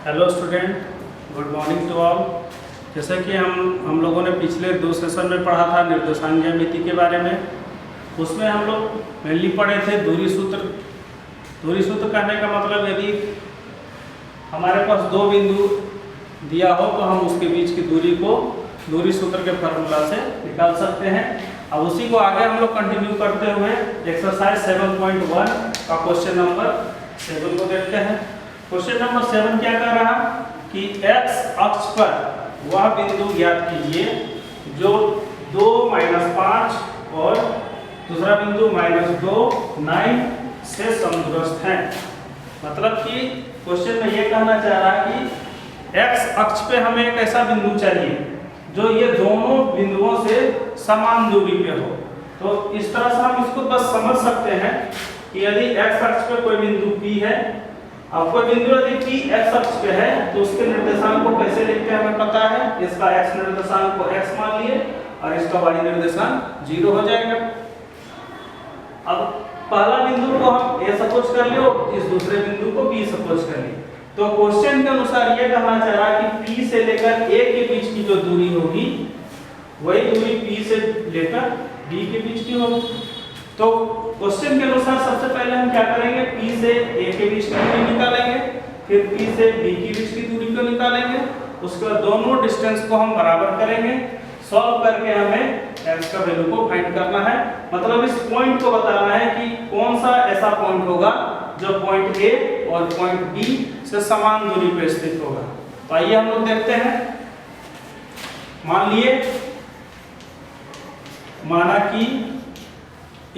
Hello student, good morning to all. जैसे कि हम लोगों ने पिछले 2 सेशन में पढ़ा था निर्देशांक ज्यामिति के बारे में। उसमें हम लोग मेनली पढ़े थे दूरी सूत्र। दूरी सूत्र कहने का मतलब यदि हमारे पास 2 बिंदु दिया हो तो हम उसके बीच की दूरी को दूरी सूत्र के फार्मूला से निकाल सकते हैं। अब उसी को आगे हम लोग कंटिन्यू करते हुए एक्सरसाइज 7.1 का क्वेश्चन नंबर 7 को देखते हैं। क्वेश्चन नंबर 7 क्या कर रहा कि x अक्ष पर वह बिंदु ज्ञात कीजिए जो 2 - 5 और दूसरा बिंदु -2 9 से समदूरस्थ है। मतलब कि क्वेश्चन में ये कहना चाह रहा है कि x अक्ष पे हमें एक ऐसा बिंदु चाहिए जो ये दोनों बिंदुओं से समान दूरी पे हो। तो इस तरह से हम इसको बस समझ सकते हैं कि यदि x अक्ष पे कोई बिंदु P है, अब कोई बिंदु यदि P x अक्ष पे है तो उसके निर्देशांक को कैसे लिखते हैं हमें पता है। इसका x निर्देशांक को x मान लिए और इसका y निर्देशांक 0 हो जाएगा। अब पहला बिंदु को हम A सपोज कर लियो, इस दूसरे बिंदु को B सपोज कर लिए। तो क्वेश्चन के अनुसार ये कहना चाह रहा है कि P से लेकर A के बीच की जो दूरी होगी वही दूरी P से लेकर B के बीच की होगी। तो क्वेश्चन के अनुसार सबसे पहले हम क्या करेंगे, P से A के बीच की दूरी निकालेंगे, फिर P से B के बीच की दूरी को निकालेंगे। उसके बाद दोनों डिस्टेंस को हम बराबर करेंगे। सॉल्व करके हमें x का वैल्यू को फाइंड करना है। मतलब इस पॉइंट को बताना है कि कौन सा ऐसा पॉइंट होगा जो पॉइंट A और पॉइंट B से समान दूरी पर स्थित होगा। तो आइए हम लोग देखते हैं। मान लिए माना कि A,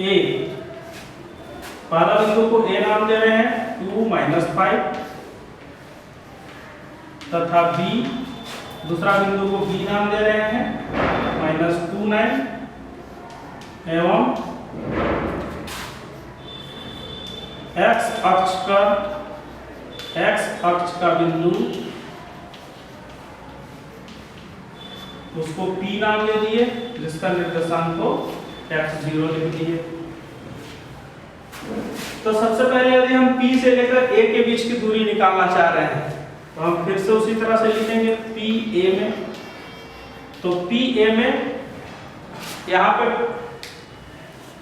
पहला बिंदु को A नाम दे रहे हैं 2 - 5 तथा B, दूसरा बिंदु को B नाम दे रहे हैं -2 9 एवं x अक्ष का बिंदु उसको P नाम दे दिए जिसका निर्देशांक को x0 लिख दिए। तो सबसे पहले यदि हम P से लेकर A के बीच की दूरी निकालना चाह रहे हैं तो हम फिर से उसी तरह से लिखेंगे PA में। तो PA में यहाँ पे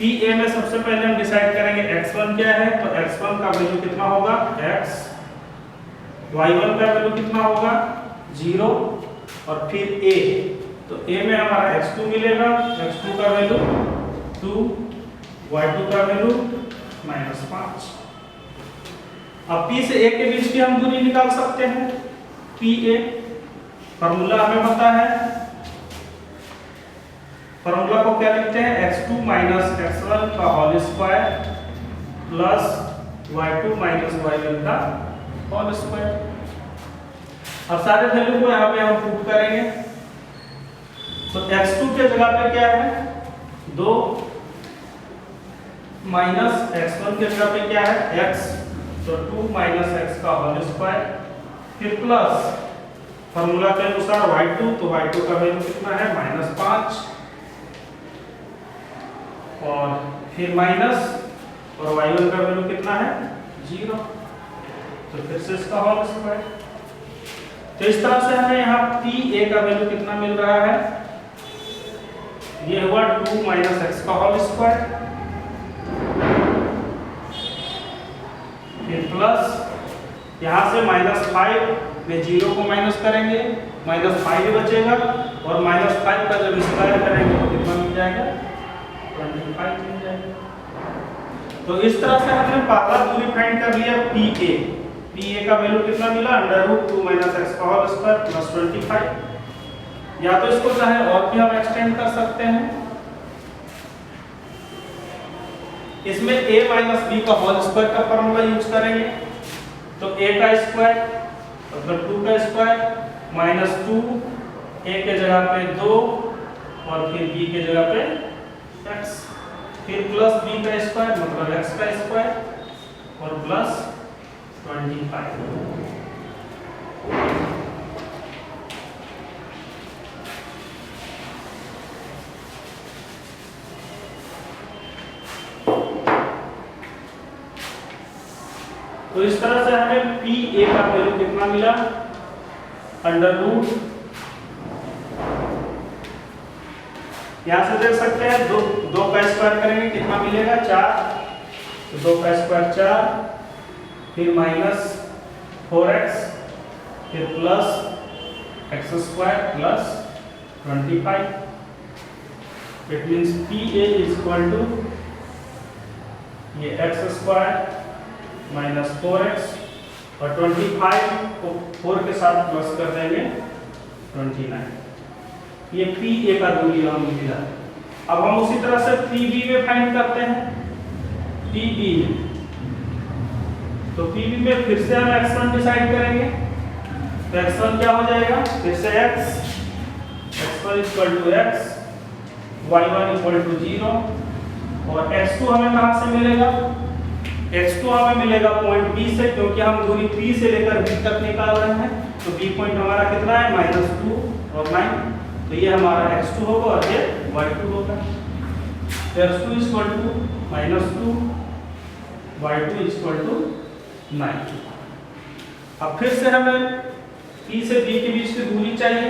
PA में सबसे पहले हम डिसाइड करेंगे x1 क्या है। तो x1 का वैल्यू कितना होगा x, y1 का वैल्यू कितना होगा 0 और फिर A। तो A में हमारा x2 मिलेगा, x2 का वैल्यू 2, y2 का वैल्यू -5। अब P से A के बीच की हम दूरी निकाल सकते हैं। PA फार्मूला हमें पता है, फार्मूला को क्या लिखते हैं x2 - x1 का whole square plus y2 - y1 का होल स्क्वायर। अब सारे वैल्यू को यहाँ पे हम पुट करेंगे। तो x2 के जगह पे क्या है 2 माइनस x1 के जगह पे क्या है x, तो 2 - x का होल स्क्वायर, फिर प्लस फार्मूला के अनुसार y2, तो y2 का वैल्यू कितना है -5 और फिर माइनस और y1 का वैल्यू कितना है 0, तो फिर से इसका होल स्क्वायर। तो इस तरह से हमें यहाँ PA का वैल्यू कितना मिल रहा है, ये हुआ 2 - x का होल स्क्वायर, फिर प्लस यहाँ से -5 में 0 को माइनस करेंगे, -5 बचेगा और -5 का जब स्क्वायर करेंगे तो कितना मिल जाएगा 25 मिल जाएगा। तो इस तरह से हमने पहला दूरी फाइंड कर लिया PA का वैल्यू कितना मिला √2 - x का होल स्क्वायर प्लस 25। या तो इसको चाहे और भी हम एक्सटेंड कर सकते हैं। इसमें A - B का होल स्क्वायर का फार्मूला यूज करेंगे। तो A का स्क्वायर मतलब 2 का स्क्वायर -2, A के जगह पे 2 और फिर B के जगह पे x, फिर प्लस B का स्क्वायर मतलब x का स्क्वायर और प्लस 25। तो इस तरह से हमें पी ए का वैल्यू कितना मिला, अंडर रूट, यहां से देख सकते हैं दो का स्क्वायर करेंगे कितना मिलेगा 4, तो 2 का स्क्वायर 4, फिर माइनस 4x, फिर plus x square plus 25। It means P A is equal to ये एक्स स्क्वायर माइनस 4x और 25 को 4 के साथ प्लस कर देंगे 29। ये पी ए का दूरी हमें मिला। अब हम उसी तरह से पी बी में फाइंड करते हैं। पी बी में तो पी बी में फिर से हम x1 डिसाइड करेंगे, तो x1 क्या हो जाएगा, फिर से x1 equal to x, y1 equal to 0 और x2 हमें कहाँ से मिलेगा, x2 हमें मिलेगा पॉइंट B से, क्योंकि हम दूरी P से लेकर B तक निकाल रहे हैं। तो B पॉइंट हमारा कितना है -2 और 9, तो ये हमारा x2 होगा और ये y2 होगा। x2 equal to -2, y2 equal to 9। अब फिर से हमें P से B के बीच की दूरी चाहिए,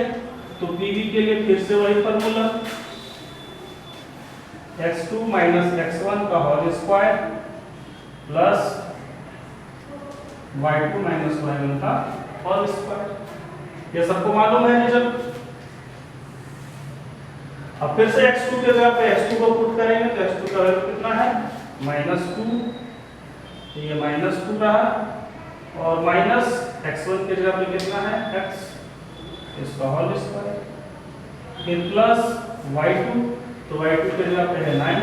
तो PB के लिए फिर से वही फॉर्मूला, x2 माइनस x1 का whole square plus y2 minus y1 का होल स्क्वायर। ये सबको मालूम है रिजल्ट। अब फिर से x2 के जगह पे x2 को पुट करेंगे, तो x2 का वैल्यू कितना है -2, तो ये -2 रहा, और माइनस x1 के जगह पे कितना है x, इसका होल स्क्वायर, फिर प्लस y2, तो y2 के जगह पे है 9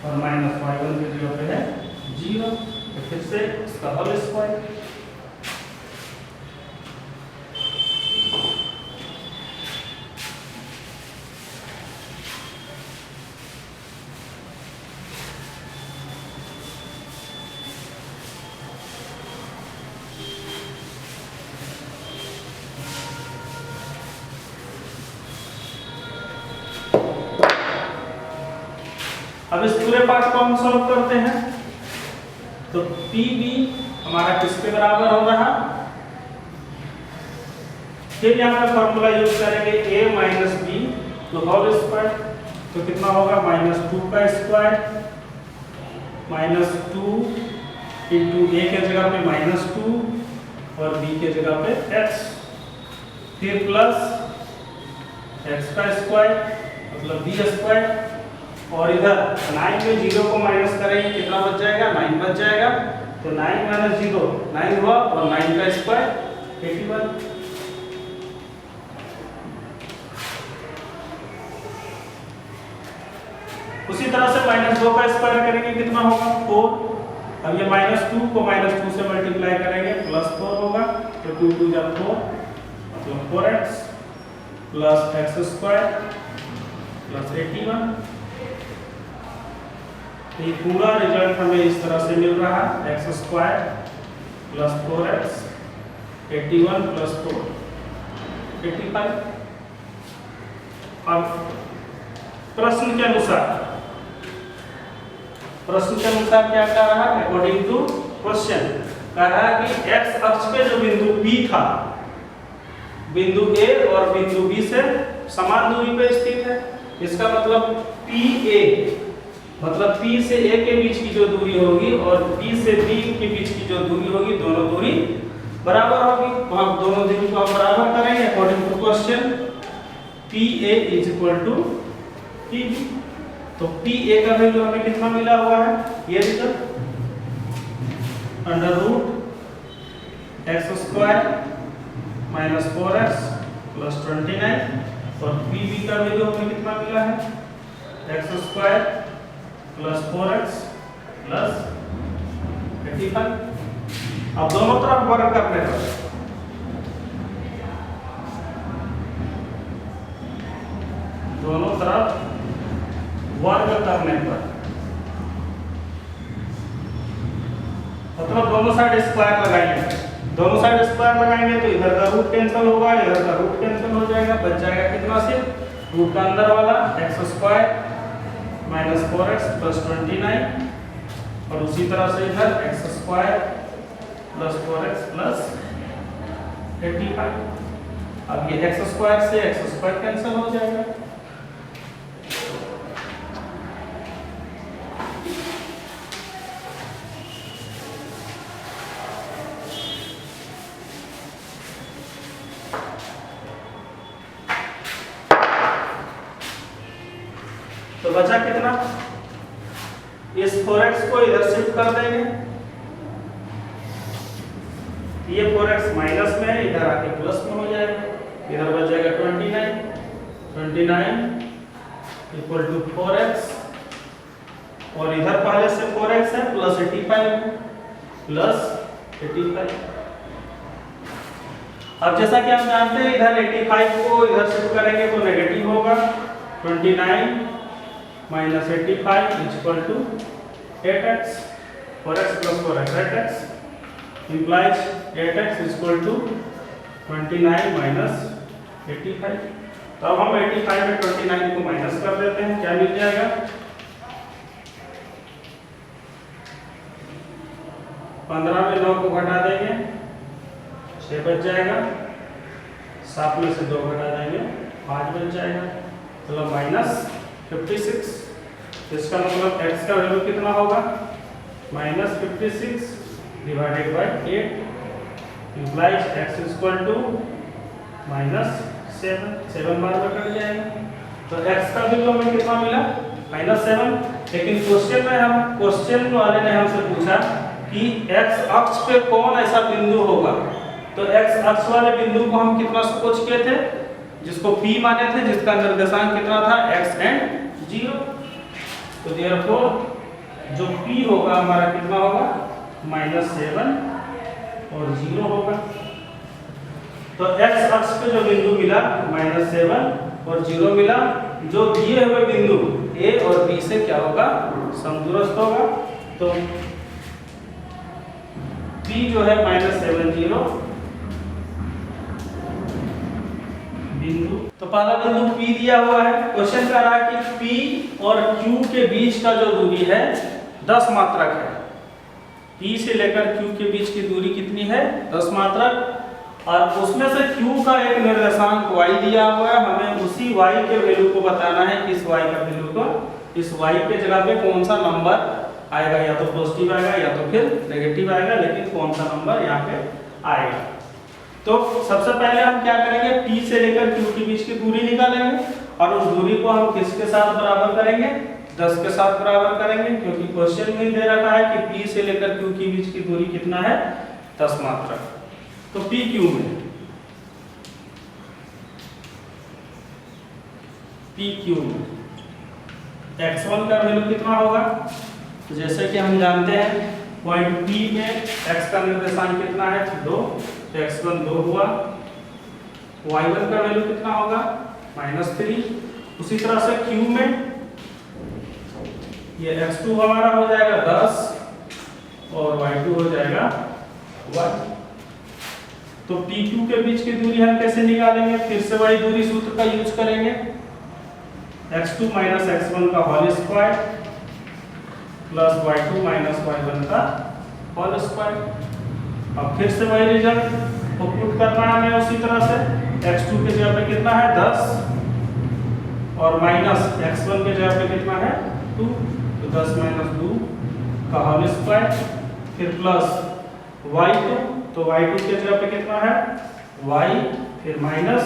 और माइनस y1 के जगह पे है 0, तो फिर से इसका होल स्क्वायर। अब इस पूरे पार्ट को हम सॉल्व करते हैं, तो पी बी हमारा किसके बराबर हो रहा, फिर यहाँ पर फॉर्मूला यूज करेंगे a माइनस बी तो होल स्क्वायर, तो कितना होगा -2 का स्क्वायर -2 इंटू a के जगह पे -2 और b के जगह पे x, फिर प्लस x का स्क्वायर मतलब b स्क्वायर, और इधर 9 में 0 को माइनस करेंगे कितना बच जाएगा 9 बच जाएगा, तो 9 माइनस 0 9 हुआ और 9 का स्क्वायर 81। उसी तरह से -2 का स्क्वायर करेंगे कितना होगा 4। अब ये -2 को -2 से मल्टीप्लाई करेंगे +4 होगा, तो 2 2 जा 4 मतलब 4x plus x square plus 81। ये पूरा रिजल्ट हमें इस तरह से मिल रहा है x square plus 4x 81 plus 4 85। अब प्रश्न के अनुसार क्या कह रहा है, अकॉर्डिंग टू क्वेश्चन कह रहा है कि x अक्ष पे जो बिंदु P था, बिंदु A और बिंदु B से समान दूरी पे स्थित है। इसका मतलब PA मतलब P से A के बीच की जो दूरी होगी और B से B के बीच की जो दूरी होगी, दोनों दूरी बराबर होगी। तो हम दोनों दूरी को बराबर करेंगे according to question. PA is equal to PB, तो PA का वैल्यू हमें कितना मिला हुआ है, ये result under root x square minus 4x plus 29, और PB का वैल्यू हमें कितना मिला है x square plus 4x plus 85। अब दोनों तरफ वर्ग करने पर मतलब दोनों साइड स्क्वायर लगाएंगे, दोनों साइड स्क्वायर लगाएंगे तो इधर का रूट कैंसिल होगा, इधर का रूट कैंसिल हो जाएगा, बच जाएगा कितना, सिर्फ रूट का अंदर वाला x square minus 4x plus 29, और उसी तरह से इधर x square plus 4x plus 85। अब ये x स्क्वायर से x स्क्वायर कैंसिल हो जाएगा। तो बचा कितना, इस 4x को इधर शिफ्ट कर देंगे, ये 4x माइनस में है, इधर आके प्लस में हो जाएगा, इधर बच जाएगा 29 इक्वल टू 4x, और इधर पहले से 4x है प्लस 85। अब जैसा कि हम जानते हैं इधर 85 को इधर शिफ्ट करेंगे तो नेगेटिव होगा, 29 minus 85 equal to 8x, 4x plus 4x 8x implies 8x equal to 29 minus 85। तो अब हम 85 में 29 को माइनस कर देते हैं, क्या मिल जाएगा, 15 में 9 को घटा देंगे 6 बच जाएगा, 7 में से 2 घटा देंगे 5 बच जाएगा, मतलब माइनस 56। इसका मतलब x का वैल्यू कितना होगा, minus 56 divided by 8 implies x equal to minus 7 बार में कट जाएगा। तो x का वैल्यू हमें कितना मिला, माइनस 7। लेकिन क्वेश्चन वाले ने हमसे पूछा कि x अक्ष पे कौन ऐसा बिंदु होगा, तो x अक्ष वाले बिंदु को हम कितना सपोज किए थे, जिसको P माने थे, जिसका निर्देशांक कितना था x एंड 0। तो देयरफॉर जो P होगा हमारा कितना होगा, माइनस 7 और 0 होगा। तो x अक्ष पे जो बिंदु मिला माइनस 7 और 0 मिला, जो दिए हुए बिंदु A और B से क्या होगा, समदूरस्थ होगा। तो P जो है माइनस 7 0 बिंदु, तो पहला बिंदु P दिया हुआ है। क्वेश्चन कर रहा है कि P और Q के बीच का जो दूरी है 10 मात्रक है। P से लेकर Q के बीच की दूरी कितनी है, 10 मात्रक, और उसमें से Q का एक निर्देशांक y दिया हुआ है। हमें उसी y के वैल्यू को बताना है कि इस y का वैल्यू को, इस y के जगह पे कौन सा नंबर आएगा, या तो पॉजिटिव आएगा या तो फिर नेगेटिव आएगा, लेकिन कौन सा नंबर यहाँ पे आएगा। तो सबसे पहले हम क्या करेंगे, P से लेकर Q के बीच की दूरी निकालेंगे, और उस दूरी को हम किसके साथ बराबर करेंगे, 10 के साथ बराबर करेंगे, क्योंकि क्वेश्चन में दे रखा है कि P से लेकर Q के बीच की दूरी कितना है, 10 मात्रक। तो PQ में x1 का वैल्यू कितना होगा, तो जैसे कि हम जानते हैं पॉइंट P में x का निर्देशांक कितना है, 2, तो x1 2 हुआ। y1 का वैल्यू कितना होगा, -3। उसी तरह से Q में ये x2 हमारा हो जाएगा 10 और y2 हो जाएगा 1। तो PQ के बीच की दूरी हम कैसे निकालेंगे, फिर से वही दूरी सूत्र का यूज करेंगे, x2 माइनस x1 का whole square plus y2 minus y1 का होल स्क्वायर। अब फिर से वही रिजल्ट को पुट करना है हमें उसी तरह से, x2 के जगह पे कितना है 10 और माइनस x1 के जगह पे कितना है 2, तो 10 माइनस 2 का होल स्क्वायर, फिर प्लस y2, तो y2 के जगह पे कितना है y, फिर माइनस,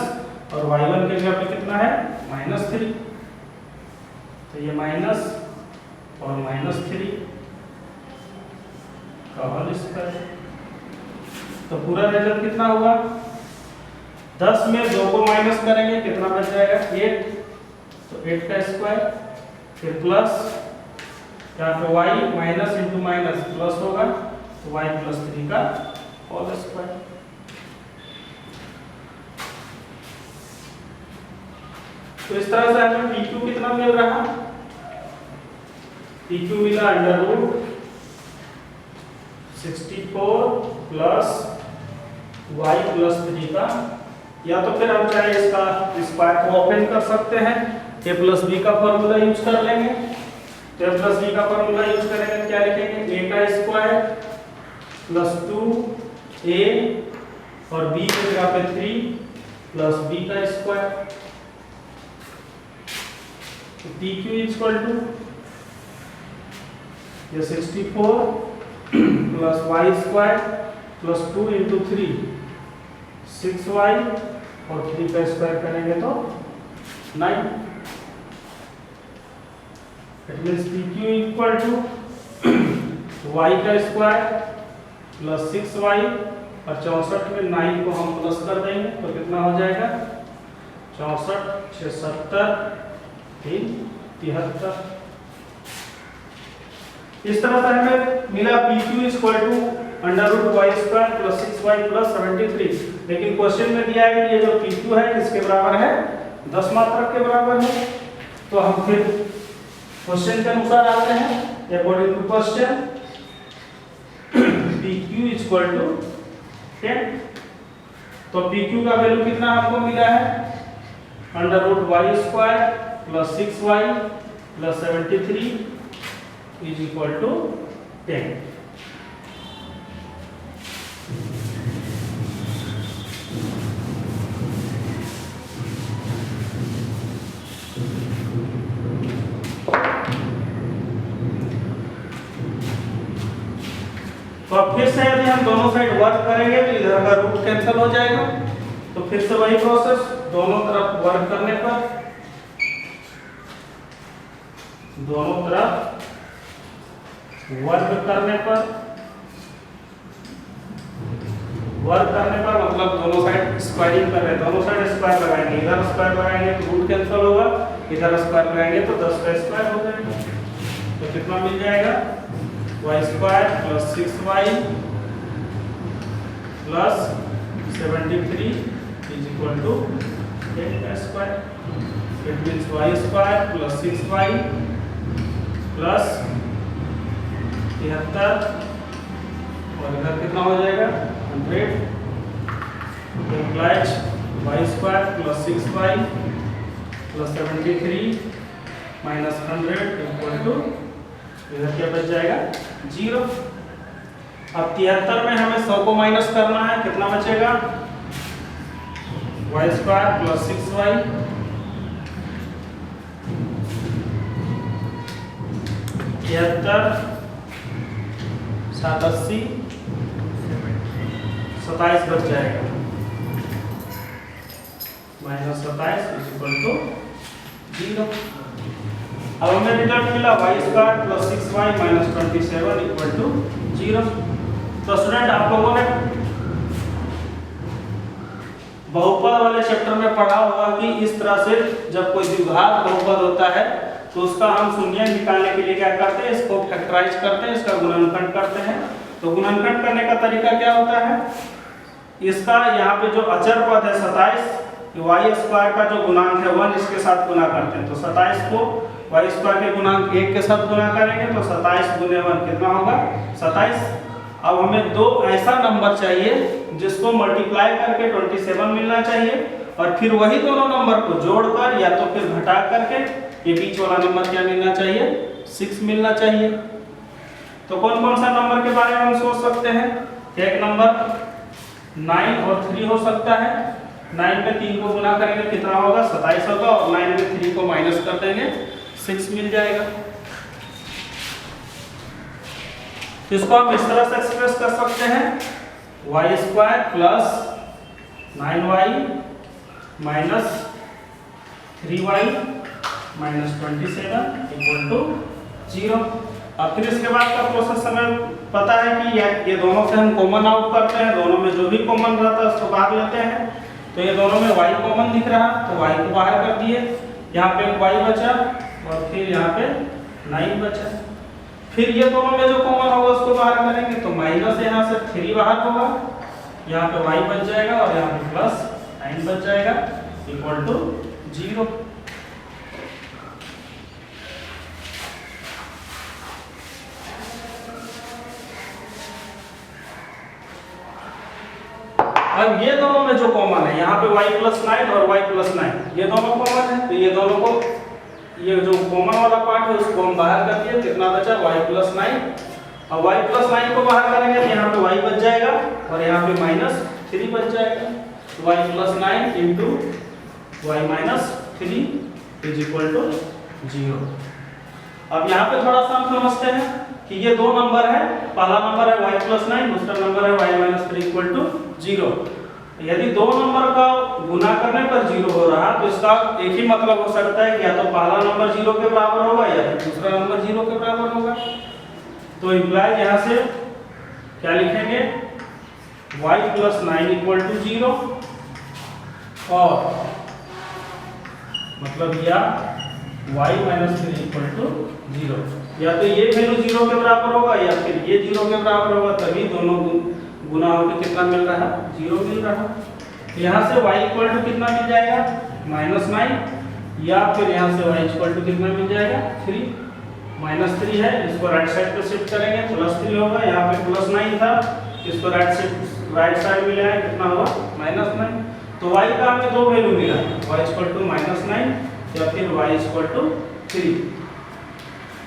और y1 के जगह पे कितना है -3, तो ये माइनस और -3 का होल स्क्वायर। तो पूरा रिजल्ट कितना हुआ, 10 में 2 को माइनस करेंगे कितना बच जाएगा 8, तो 8 का स्क्वायर, फिर प्लस यहाँ पे y minus into minus plus होगा, तो y प्लस 3 का होल स्क्वायर। तो इस तरह से हमें PQ कितना मिल रहा, PQ मिला √64 प्लस y प्लस 3 का, या तो फिर हम चाहे इसका स्क्वायर को ओपन कर सकते हैं, a प्लस b का फॉर्मूला यूज कर लेंगे। तो a प्लस b का फॉर्मूला यूज करेंगे, क्या लिखेंगे, a का स्क्वायर प्लस 2 ए और बी की जगह पे 3 प्लस बी का square, P Q equal to ये 64 plus y square plus 2 into 3 6y और 3 का स्क्वायर करेंगे तो 9। It means P Q equal to y का स्क्वायर प्लस 6y और 64 में 9 को हम प्लस कर देंगे तो कितना हो जाएगा 64 6 70 3 73। इस तरह से हमें मिला P Q equal to √y² plus 6y plus 73। लेकिन क्वेश्चन में दिया है कि ये जो पी क्यू है किसके बराबर है 10 मात्रक के बराबर है। तो हम फिर क्वेश्चन के अनुसार आते हैं। According to question P Q equal to 10। तो पी क्यू का वैल्यू कितना आपको मिला है √y² plus 6y plus 73 is equal to 10। तो अब फिर से यदि हम दोनों साइड वर्क करेंगे तो इधर का रूट कैंसिल हो जाएगा। तो फिर से वही प्रोसेस, दोनों तरफ वर्क करने पर मतलब दोनों साइड स्क्वायरिंग कर रहे हैं, दोनों साइड स्क्वायर लगाएंगे, इधर स्क्वायर लगाएंगे तो रूट कैंसिल होगा, इधर स्क्वायर लगाएंगे तो 10 का स्क्वायर हो जाएगा। तो कितना मिल जाएगा y² plus 6y plus 73 is equal to 10 का square. It means y² plus 6y plus 73 और इधर कितना हो जाएगा 100। implies y² plus 6y plus 73 minus 100 equal to इधर क्या बच जाएगा 0। अब 73 में हमें 100 को माइनस करना है, कितना बचेगा y² प्लस 6y 73 7 80 27 बच जाएगा माइनस 27 इज इक्वल टू 0। अब हमें रिजल्ट मिला y² plus 6y minus 27 equal to 0। तो स्टूडेंट आप लोगों ने बहुपद वाले चैप्टर में पढ़ा होगा कि इस तरह से जब कोई द्विघात बहुपद होता है तो उसका हम शून्य निकालने के लिए क्या करते हैं, इसको फैक्टराइज करते हैं, इसका गुणनखंड करते हैं। तो गुणनखंड करने का तरीका क्या होता है, इसका यहाँ पे जो अचर पद है 27 y² का जो गुणांक है 1 इसके साथ गुना करते हैं। तो 27 को y² के गुणांक 1 के साथ गुना करेंगे तो 27 गुने 1 कितना होगा 27। अब हमें दो ऐसा नंबर चाहिए जिसको मल्टीप्लाई करके 27 मिलना चाहिए और फिर वही दोनों नंबर को जोड़कर या तो फिर घटा करके ये बीच वाला नंबर क्या मिलना चाहिए 6 मिलना चाहिए। तो कौन कौन सा नंबर के बारे में हम सोच सकते हैं, एक नंबर 9 और 3 हो सकता है। 9 में 3 को गुना करेंगे कितना होगा 27 होगा और 9 में 3 को माइनस कर देंगे 6 मिल जाएगा। इसको हम इस तरह से एक्सप्रेस कर सकते हैं y² plus 9y minus 3y minus 27 equal to 0। अब फिर इसके बाद का प्रोसेस हमें पता है कि ये दोनों से हम कॉमन आउट करते हैं, दोनों में जो भी कॉमन रहता है उसको बाहर लेते हैं। तो ये दोनों में y कॉमन दिख रहा तो y को बाहर कर दिए, यहाँ पे y बचा और फिर यहाँ पे 9 बचा। फिर ये दोनों में जो कॉमन होगा उसको बाहर करेंगे तो माइनस यहाँ से 3 बाहर होगा, यहाँ पे y बच जाएगा और यहाँ पे प्लस 9 बच जाएगा इक्वल टू 0। अब ये दोनों में जो कॉमन है यहाँ पे y प्लस 9 और y प्लस 9 ये दोनों कॉमन है। तो ये दोनों को ये जो कॉमन वाला पार्ट है उसको हम बाहर कर दिए, कितना बचा y प्लस 9 अब y+9 को बाहर करेंगे तो यहाँ पे y बच जाएगा और यहाँ पे -3 बच जाएगा। तो y+9 into y-3 is equal to 0। अब यहाँ पे थोड़ा सा हम समझते हैं कि ये दो नंबर है, पहला नंबर है y+9, दूसरा नंबर है y-3 इक्वल टू 0। यदि दो नंबर का गुना करने पर 0 हो रहा तो इसका एक ही मतलब हो सकता है कि या तो पहला नंबर 0 के बराबर होगा या फिर दूसरा नंबर 0 के बराबर होगा। तो इम्प्लाइज यहाँ से क्या लिखेंगे, y+9 इक्वल टू 0 और मतलब या y-3 इक्वल टू 0। या तो ये वैल्यू 0 के बराबर होगा या फिर ये 0 के बराबर होगा, तभी दोनों गुना होकर कितना मिल रहा है, 0 मिल रहा है। यहाँ से y इक्वल टू कितना मिल जाएगा, -9, या फिर यहाँ से y इक्वल टू कितना मिल जाएगा, 3। -3 है, इसको राइट साइड पे शिफ्ट करेंगे, +3 होगा। यहाँ पे +9 था, इसको राइट साइड में ले आए, कितना हुआ, -9। तो y का हमें दो वैल्यू मिला, y इक्वल टू -9 या फिर y इक्वल टू 3।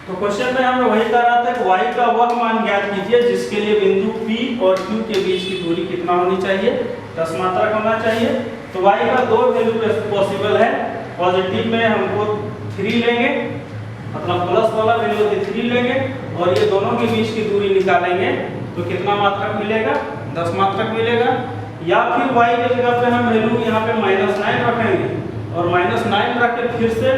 तो क्वेश्चन में हमें वही कह रहा था कि y का वह मान ज्ञात कीजिए जिसके लिए बिंदु P और Q के बीच की दूरी कितना होनी चाहिए, 10 मात्रक होना चाहिए। तो y का दो वैल्यू पॉसिबल है। पॉजिटिव में हमको 3 लेंगे, मतलब प्लस वाला वैल्यू 3 लेंगे और ये दोनों के बीच की दूरी निकालेंगे तो कितना मात्रक मिलेगा, 10 मात्रक मिलेगा। या फिर y की जगह पे हम वैल्यू यहाँ पे -9 रखेंगे और -9 रख के फिर से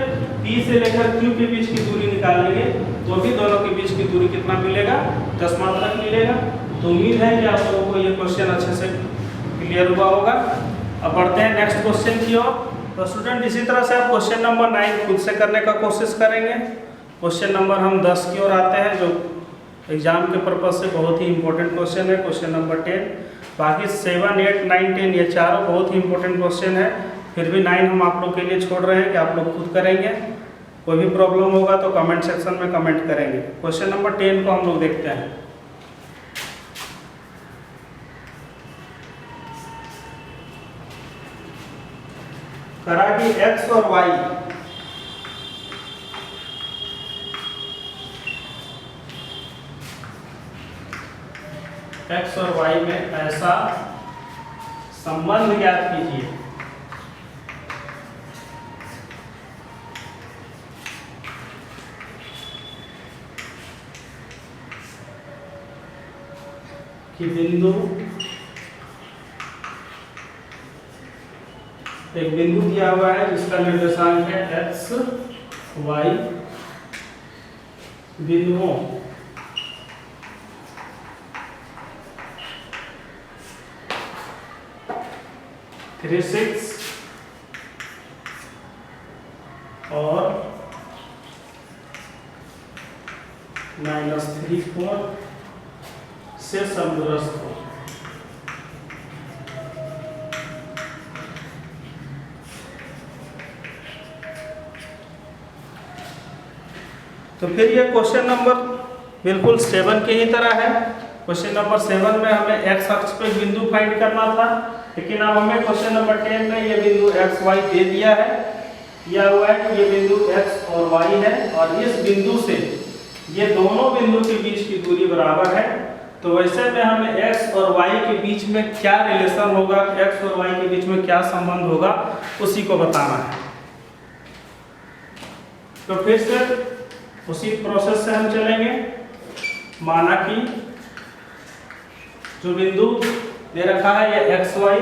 P से लेकर Q के बीच की दूरी निकालेंगे तो भी दोनों के बीच की दूरी कितना मिलेगा, 10 मात्रक मिलेगा। तो उम्मीद है कि आप लोगों को ये क्वेश्चन अच्छे से क्लियर हुआ होगा। अब बढ़ते हैं नेक्स्ट क्वेश्चन की ओर। तो स्टूडेंट इसी तरह से आप क्वेश्चन नंबर 9 खुद से करने का कोशिश करेंगे। क्वेश्चन नंबर हम 10 की ओर आते हैं जो एग्जाम के पर्पज से बहुत ही इंपॉर्टेंट क्वेश्चन है, क्वेश्चन नंबर 10। बाकी 7, 8, 9, 10 ये चारों बहुत ही इंपॉर्टेंट क्वेश्चन है, फिर भी 9 हम आप लोग के लिए छोड़ रहे हैं कि आप लोग खुद करेंगे। कोई भी प्रॉब्लम होगा तो कमेंट सेक्शन में कमेंट करेंगे। क्वेश्चन नंबर 10 को हम लोग देखते हैं। करा कि x और y x और y में ऐसा संबंध ज्ञात कीजिए कि बिंदु, एक बिंदु दिया हुआ है जिसका निर्देशांक है x, y, बिंदुओं थ्री 6 और -3 4 से समदूरस्थ हो। तो फिर ये क्वेश्चन नंबर बिल्कुल 7 के ही तरह है। क्वेश्चन नंबर 7 में हमें x अक्ष पे बिंदु फाइंड करना था, लेकिन अब हमें क्वेश्चन नंबर 10 में ये बिंदु x y दे दिया है, दिया हुआ है कि ये बिंदु x और y है और इस बिंदु से ये दोनों बिंदु के बीच की दूरी बराबर है। तो वैसे में हमें x और y के बीच में क्या रिलेशन होगा, x और y के बीच में क्या संबंध होगा, उसी को बताना है। तो फिर से उसी प्रोसेस से हम चलेंगे। माना कि जो बिंदु दे रखा है ये x y,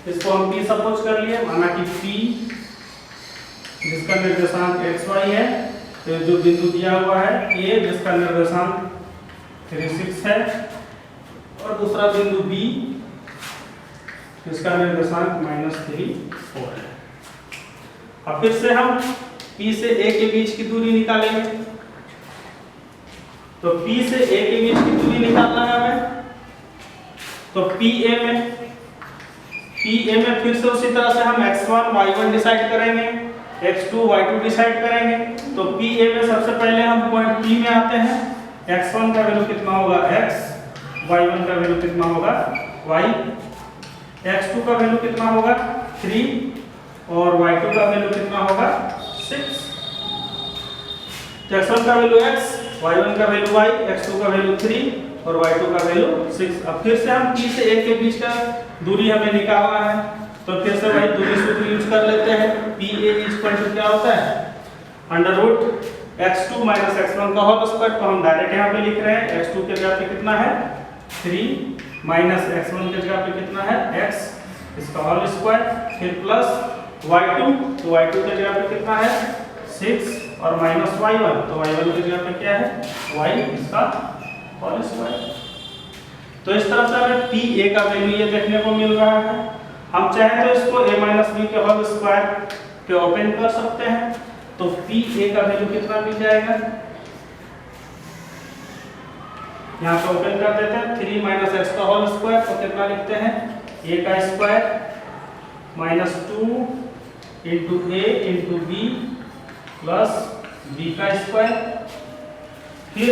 इसको हम P सपोज कर लिए। माना कि P जिसका निर्देशांक x y है, तो जो बिंदु दिया हुआ है A जिसका निर्देशांक 3 6 है और दूसरा बिंदु B जिसका निर्देशांक -3 4 है। अब फिर से हम P से A के बीच की दूरी निकालेंगे। तो P से A के बीच की दूरी निकालना है हमें। तो PA में फिर से उसी तरह से हम x1 y1 डिसाइड करेंगे, x2 y2 डिसाइड करेंगे। तो PA में सबसे पहले हम पॉइंट P में आते हैं। x1 का वैल्यू कितना होगा x, y1 का वैल्यू कितना होगा y, x2 का वैल्यू कितना होगा 3 और y2 का वैल्यू कितना होगा 6। x1 का वैल्यू x, y1 का वैल्यू y, x2 का वैल्यू 3 और y2 का वैल्यू 6। अब फिर से हम p से a के बीच का दूरी हमें निकालना है, तो फिर से वही दूरी सूत्र यूज कर लेते हैं। pa क्या होता है under root x2 minus x1 का होल स्क्वायर। तो हम डायरेक्ट यहाँ पे लिख रहे हैं x2 के जगह पे कितना है 3 माइनस x1 के जगह पे कितना है x, इसका होल स्क्वायर, फिर प्लस y2, तो y2 के जगह पे कितना है 6 और माइनस y1, तो y1 की जगह पे क्या है y, इसका होल स्क्वायर। तो इस तरह से हमें pa का वैल्यू ये देखने को मिल रहा है। हम चाहे तो इसको a माइनस b के होल स्क्वायर पे ओपन कर सकते हैं, तो pa का वैल्यू कितना मिल जाएगा, यहाँ पे ओपन कर देते हैं 3 माइनस x का होल स्क्वायर, तो कितना लिखते हैं a का square minus 2 into a into b plus b का स्क्वायर। फिर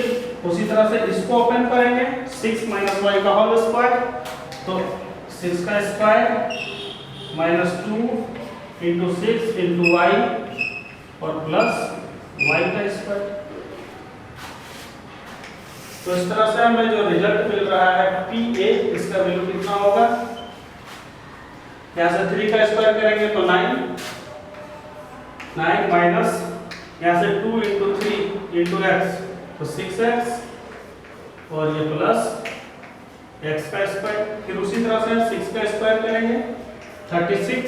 उसी तरह से इसको ओपन करेंगे 6 माइनस y का होल स्क्वायर, तो 6 का square minus 2 into 6 into y और प्लस y का स्क्वायर। तो इस तरह से हमें जो रिजल्ट मिल रहा है pa, इसका वैल्यू कितना होगा, यहाँ से 3 का स्क्वायर करेंगे तो 9 माइनस यहाँ से 2 इंटू 3 इंटू x तो 6x और ये प्लस x का स्क्वायर। फिर उसी तरह से 6 का स्क्वायर करेंगे 36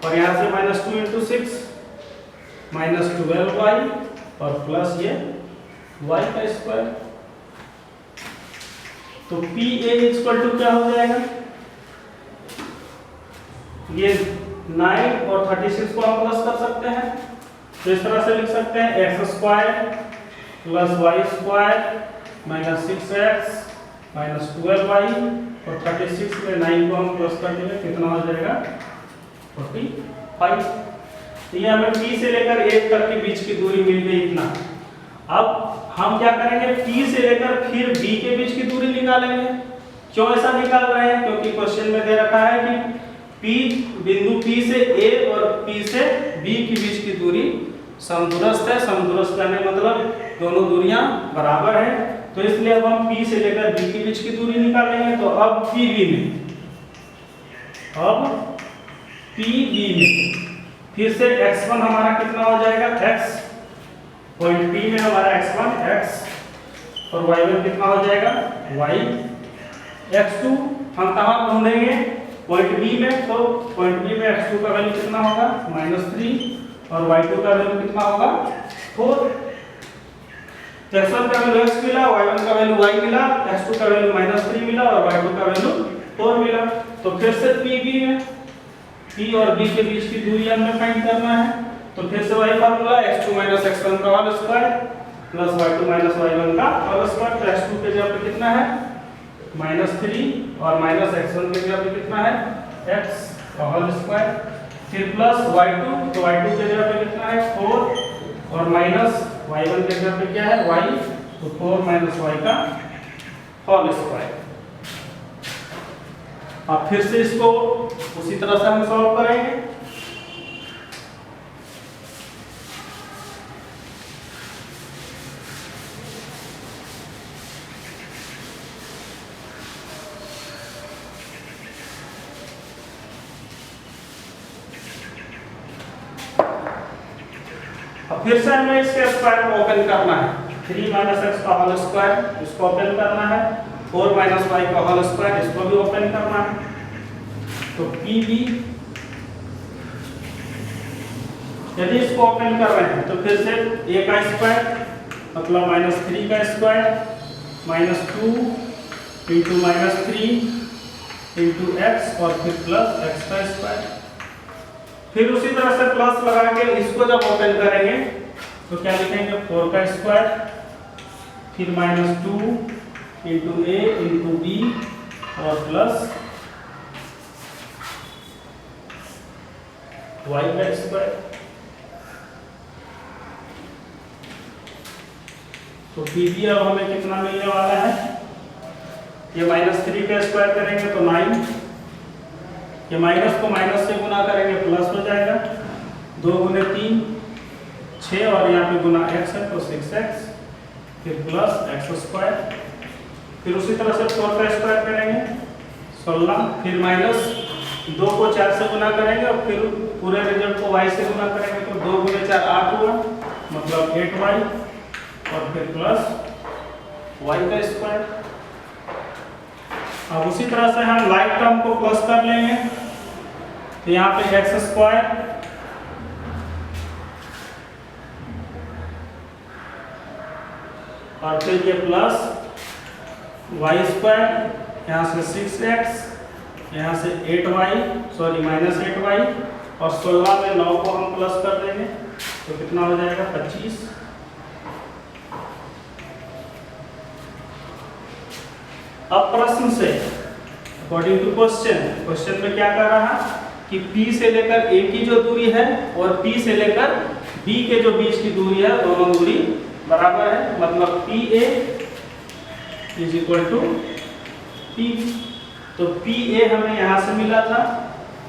और यहाँ से माइनस 2 इंटू 6 माइनस 12y और प्लस ये y का स्क्वायर। तो pa इक्वल टू क्या हो जाएगा, ये 9 और 36 को हम प्लस कर सकते हैं, तो इस तरह से लिख सकते हैं x square plus y square minus 6x minus 12y और 36 में 9 को हम प्लस कर देंगे, कितना हो जाएगा 45। तो ये हमें p से लेकर 1 तक के बीच की दूरी मिल गई इतना। अब हम क्या करेंगे, p से लेकर फिर b के बीच की दूरी निकालेंगे। क्यों ऐसा निकाल रहे हैं, क्योंकि क्वेश्चन में दे रखा है कि p बिंदु p से a और p से b के बीच की दूरी समदूरस्थ है। समदूरस्थ का मतलब दोनों दूरियां बराबर है, तो इसलिए अब हम p से लेकर b के बीच की दूरी निकालेंगे। तो अब pb में फिर से x1 हमारा कितना हो जाएगा x, पॉइंट p में हमारा x1 x और y1 कितना हो जाएगा y। x2 हम कहाँ ढूंढेंगे, पॉइंट b में, तो पॉइंट b में x2 का वैल्यू कितना होगा -3 और y2 का वैल्यू कितना होगा 4। x1 का वैल्यू x मिला, y1 का वैल्यू y मिला, x2 का वैल्यू -3 मिला और y2 का वैल्यू 4 मिला। तो फिर से pb में p और b के बीच की दूरी हमें फाइंड करना है, तो फिर से वही फार्मूला x2 x1 का whole square plus y2 y1 का होल स्क्वायर। तो x2 के जगह पे कितना है -3 और -x1 के जगह पे कितना है x का होल स्क्वायर, फिर प्लस y2, तो y2 के जगह पे कितना है 4 और माइनस y1 के जगह पे क्या है y, तो 4 y का होल स्क्वायर। अब फिर से इसको उसी तरह से हम सॉल्व करेंगे। अब फिर से हमें इसके स्क्वायर को ओपन करना है, 3 x का होल स्क्वायर इसको ओपन करना है, 4 y का होल स्क्वायर इसको भी ओपन करना है। तो pb यदि इसको ओपन कर रहे हैं तो फिर से a का स्क्वायर मतलब -3 का स्क्वायर -2 इंटू -3 इंटू x और फिर प्लस x का स्क्वायर। फिर उसी तरह से प्लस लगा के इसको जब ओपन करेंगे तो क्या लिखेंगे 4 का स्क्वायर फिर -2 इंटू a इंटू b और प्लस y का स्क्वायर। तो pb अब हमें कितना मिलने वाला है, ये -3 का स्क्वायर करेंगे तो 9, ये माइनस को माइनस से गुना करेंगे प्लस हो जाएगा, 2 गुने 3 6 और यहाँ पे गुना x है तो 6x फिर प्लस एक्स स्क्वायर, फिर उसी तरह से 4 का स्क्वायर करेंगे 16, फिर माइनस 2 को 4 से गुना करेंगे और फिर पूरे रिजल्ट को y से गुना करेंगे तो 2 गुने 4 8 हुआ, मतलब 8y, और फिर प्लस y का स्क्वायर। अब उसी तरह से हम लाइक टर्म को प्लस कर लेंगे तो यहाँ पे एक्स स्क्वायर और फिर ये प्लस वाई स्क्वायर, यहाँ से 6x, यहाँ से 8y, सॉरी माइनस 8y, और 16 में 9 को हम प्लस कर देंगे तो कितना हो जाएगा 25। अब प्रश्न से अकॉर्डिंग टू क्वेश्चन में क्या कर रहा कि P से लेकर A की जो दूरी है और P से लेकर B के जो बीच की दूरी है दोनों दूरी बराबर है, मतलब PA is equal to P। तो PA हमें यहाँ से मिला था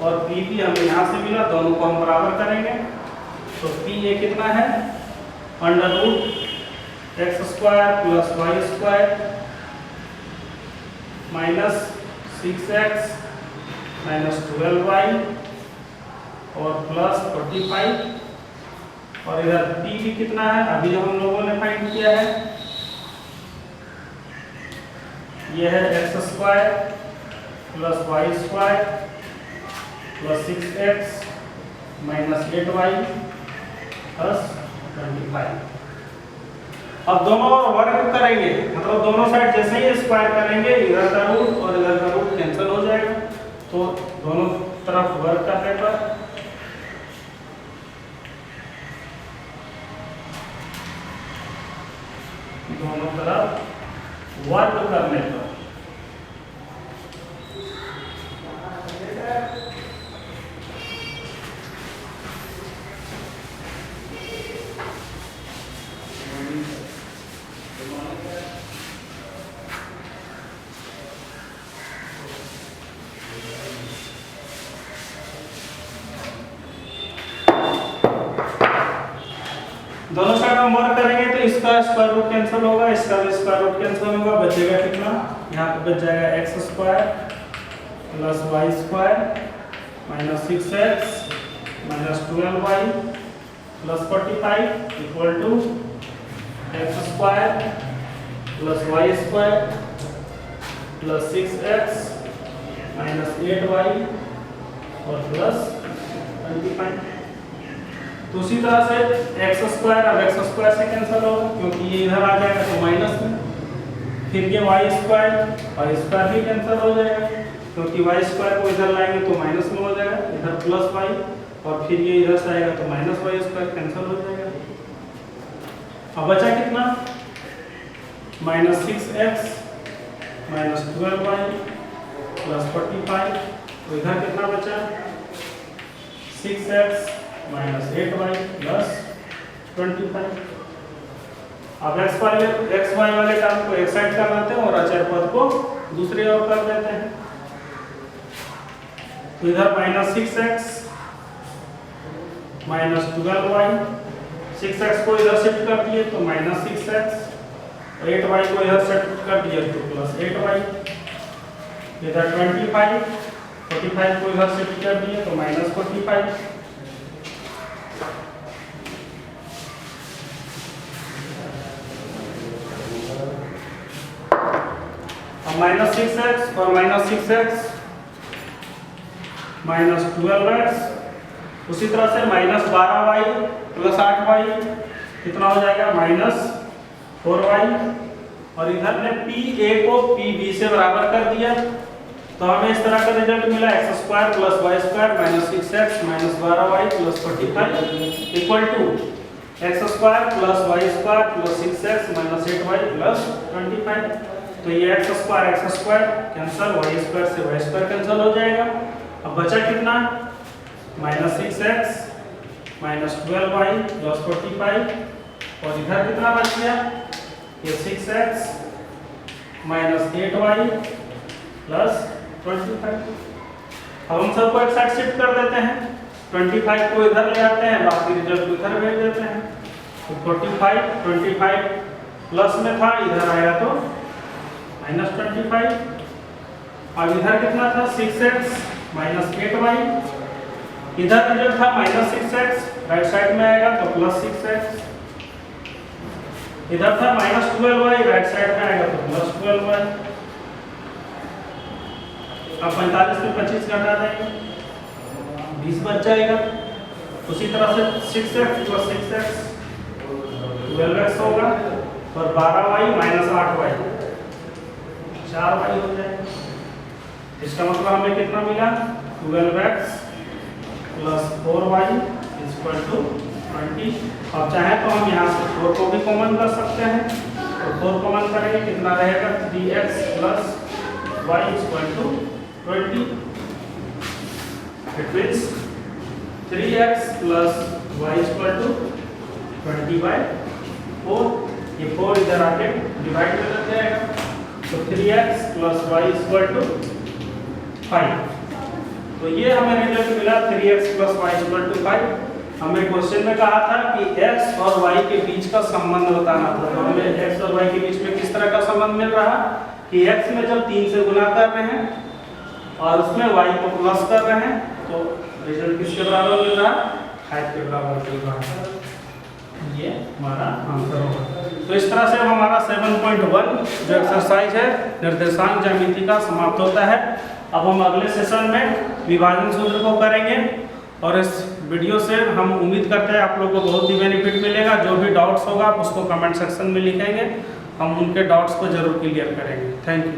और PP हमें यहाँ से मिला, दोनों को हम बराबर करेंगे तो PA कितना है under root x square plus y square minus 6x minus 12y और प्लस 45, और इधर p भी कितना है अभी जो हम लोगों ने फाइंड किया है, यह है x square plus y square plus 6x minus 8y plus 25। अब दोनों वर्ग करेंगे, मतलब दोनों साइड जैसे ही स्क्वायर करेंगे इधर का रूट और इधर का रूट कैंसिल हो जाएगा, तो दोनों तरफ वर्ग करने पर दोनों साइड हम वर्क करेंगे तो इसका स्क्वायर रूट कैंसिल होगा, इसका भी स्क्वायर रूट कैंसिल होगा, बचेगा कितना, यहाँ पे बच जाएगा x square plus y square minus 6x minus 12y plus 45 equal to x square plus y square plus 6x minus 8y और प्लस 25। तो उसी तरह से एक्स स्क्वायर अब एक्स स्क्वायर से कैंसिल होगा क्योंकि ये इधर आ जाएगा तो माइनस में, फिर ये वाई स्क्वायर भी कैंसिल हो जाएगा क्योंकि वाई स्क्वायर को इधर लाएंगे तो माइनस में हो जाएगा, इधर प्लस वाई और फिर ये इधर से आएगा तो माइनस वाई स्क्वायर कैंसिल हो जाएगा। अब बचा कितना minus 6x minus 12y plus 45, तो इधर कितना बचा 6x माइनस 8y प्लस 25। अब x y वाले टर्म को एक साइड कर देते हैं और अचर पद को दूसरी ओर कर देते हैं, तो इधर minus 6x minus 12y, 6x को इधर शिफ्ट कर दिए तो माइनस 6x, 8y को इधर शिफ्ट कर दिए तो प्लस 8y, इधर 25, 45 को इधर शिफ्ट कर दिए तो माइनस 45। अब माइनस 6x और माइनस 6x माइनस 12x, उसी तरह से माइनस 12y प्लस 8y कितना हो जाएगा माइनस 4y, और इधर ने PA को PB से बराबर कर दिया तो हमें इस तरह का रिजल्ट मिला x square plus y square minus 6x minus 12y plus 45 equal to x square plus y square plus 6x minus 8y plus 25। तो ये x square cancel, y square से वाई स्क्वायर कैंसिल हो जाएगा। अब बचा कितना minus 6x minus 12y plus 45, और इधर कितना बच गया ये 6x माइनस 8y प्लस 25। अब हम सबको एक साइड शिफ्ट कर देते हैं, 25 को इधर ले आते हैं, बाकी रिजल्ट को इधर भेज देते हैं, तो 45 25 प्लस में था, इधर आया तो -25। अब इधर कितना था 6x माइनस 8y, इधर रिजल्ट था -6x, राइट साइड में आएगा तो +6x, इधर था -12y, राइट साइड में आएगा तो +12y। अब 45 में 25 घटा देंगे, 20 बच जाएगा। उसी तरह से 6x + 6x 12x होगा, और 12y - 8y 4y हो जाएगा। इसका मतलब हमें कितना मिला 12x + 4y = 20। अब चाहे तो हम यहाँ से 4 को भी कॉमन कर सकते हैं, तो 4 कॉमन करेंगे कितना रहेगा 3x + y = 20। It means 3x + y = 20/4। ये 4 इधर आके डिवाइड कर देते हैं, तो 3x + y = 5। तो ये हमें रिजल्ट मिला 3x + y = 5। हमें क्वेश्चन में कहा था कि x और y के बीच का संबंध बताना था, तो हमें x और y के बीच में किस तरह का संबंध मिल रहा कि x में जब 3 से गुना कर रहे हैं और उसमें y को प्लस कर रहे हैं, तो रिजल्ट किसके बराबर मिल रहा 5 के बराबर मिल रहा है। ये हमारा आंसर होगा। तो इस तरह से हमारा 7.1 जो एक्सरसाइज है निर्देशांक ज्यामिति का समाप्त होता है। अब हम अगले सेशन में विभाजन सूत्र को करेंगे, और इस वीडियो से हम उम्मीद करते हैं आप लोगों को बहुत ही बेनिफिट मिलेगा। जो भी डाउट्स होगा आप उसको कमेंट सेक्शन में लिखेंगे, हम उनके डाउट्स को जरूर क्लियर करेंगे। Thank you.